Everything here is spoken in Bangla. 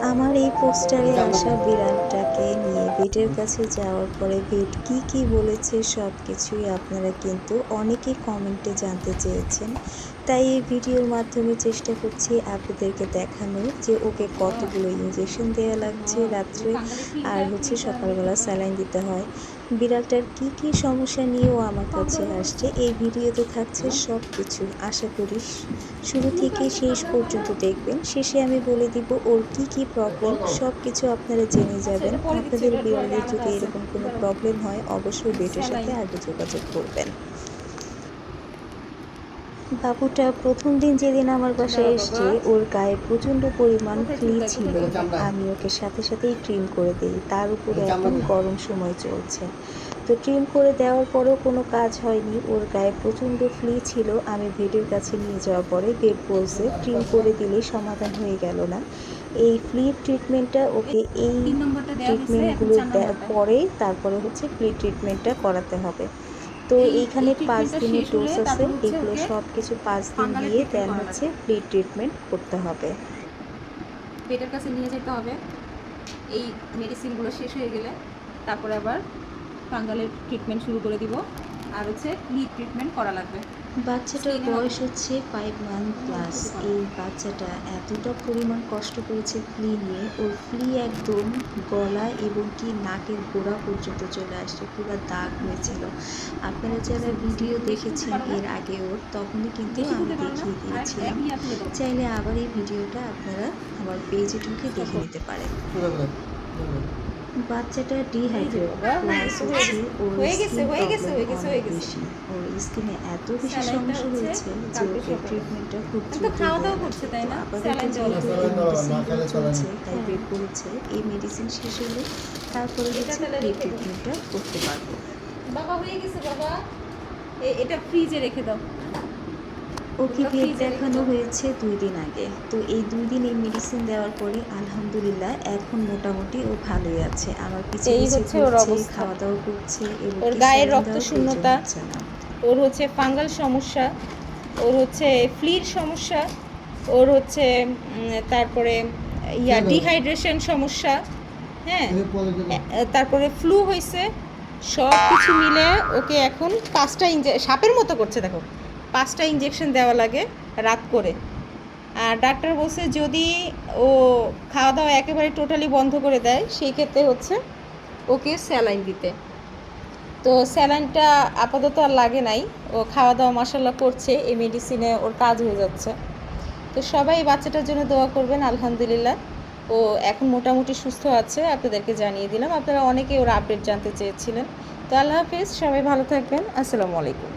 আমার এই পোস্টারে আসা বিড়ালটাকে নিয়ে ভেটের কাছে যাওয়ার পরে ভেট কি বলেছে সব কিছুই আপনারা কিন্তু অনেকেই কমেন্টে জানতে চেয়েছেন। তাই এই ভিডিওর মাধ্যমে চেষ্টা করছি আপনাদেরকে দেখানোর যে ওকে কতগুলো ইঞ্জেকশন দেওয়া লাগছে রাত্রে, আর সকালবেলা স্যালাইন দিতে হয়। বিড়ালটার কি সমস্যা নিয়েও আমার কাছে আসছে, এই ভিডিওতে থাকছে সব কিছু। আশা করি শুরু থেকে শেষ পর্যন্ত দেখবেন। শেষে আমি বলে দিব ওর কি প্রবলেম, সব কিছু আপনারা জেনে যাবেন। আপনাদের বিড়ালের যদি এরকম কোনো প্রবলেম হয় অবশ্যই ভেটের সাথে আগে যোগাযোগ করবেন। বাবুটা প্রথম দিন যেদিন আমার বাসায় এসছে ওর গায়ে প্রচণ্ড পরিমাণ ফ্লি ছিল। আমি ওকে সাথেই ট্রিম করে দিই, তার উপরে এখন গরম সময় চলছে। তো ট্রিম করে দেওয়ার পরেও কোনো কাজ হয়নি, ওর গায়ে প্রচণ্ড ফ্লি ছিল। আমি ভেটের কাছে নিয়ে যাওয়ার পরে ভেট বলছে ট্রিম করে দিলেই সমাধান হয়ে গেল না, এই ফ্লির ট্রিটমেন্টটা ওকে এই ট্রিটমেন্টগুলো পরে তারপরে ফ্লি ট্রিটমেন্টটা করাতে হবে। তো এইখানে 5 দিনের ডোজ আছে, এগুলো সব কিছু 5 দিন দিয়ে দেন ফ্রি ট্রিটমেন্ট করতে হবে। ভেটের কাছে নিয়ে যেতে হবে এই মেডিসিনগুলো শেষ হয়ে গেলে, তারপরে আবার ফাঙ্গালের ট্রিটমেন্ট শুরু করে দিব, আর ফ্লি ট্রিটমেন্ট করা লাগবে। বাচ্চাটার বয়স 5 মান্থ প্লাস। এই বাচ্চাটা এতটা পরিমাণ কষ্ট করেছে ফ্লি নিয়ে, ওর ফ্লি একদম গলা এবং নাকের গোড়া পর্যন্ত চলে আসছে, পুরো দাগ হয়েছিল। আপনারা যারা ভিডিও দেখেছেন এর আগে ওর, তখনই কিন্তু আমি দেখিয়ে দিয়েছিলাম। চাইলে আবার এই ভিডিওটা আপনারা আমার পেজে ঢুকে দেখে নিতে পারেন। বাচ্চাটা ডিহাইড্রেট প্লাস ওর বেশি, ওর স্কিনে এত বেশি সমস্যা হয়েছে যে ওকে ট্রিটমেন্টটা খুব দ্রুত আপাতত যেহেতু এই মেডিসিনগুলো চলছে তাই বের করেছে এই মেডিসিন শেষ হলে তারপরে এই ট্রিটমেন্টটা করতে পারবো। বাবা হয়ে গেছে বাবা, এটা ফ্রিজে রেখে দাও। ওকে ভেট দেখানো হয়েছে 2 দিন আগে। তো এই 2 দিন এই মেডিসিন দেওয়ার পরে আলহামদুলিল্লাহ এখন মোটামুটি ও ভালোই আছে। আমার পিছে খাওয়া দাওয়া করছে, ওর গায়ের রক্ত শূন্যতা, ওর ফাঙ্গাল সমস্যা, ওর ফ্লির সমস্যা, ওর তারপরে ডিহাইড্রেশন সমস্যা, হ্যাঁ, তারপরে ফ্লু হয়েছে। সব কিছু মিলে ওকে এখন 5টা সাপের মতো করছে, দেখো 5টা ইঞ্জেকশন দেওয়া লাগে রাত করে। আর ডাক্তার বলছে যদি ও খাওয়া দাওয়া একেবারে টোটালি বন্ধ করে দেয় সেই ক্ষেত্রে ওকে স্যালাইন দিতে। তো স্যালাইনটা আপাতত আর লাগে নাই, ও খাওয়া দাওয়া মাশাআল্লাহ করছে, এই মেডিসিনে ওর কাজ হয়ে যাচ্ছে। তো সবাই বাচ্চাটার জন্য দোয়া করবেন। আলহামদুলিল্লাহ ও এখন মোটামুটি সুস্থ আছে, আপনাদেরকে জানিয়ে দিলাম। আপনারা অনেকেই ওর আপডেট জানতে চেয়েছিলেন। তো আল্লাহ হাফেজ, সবাই ভালো থাকবেন। আসসালামু আলাইকুম।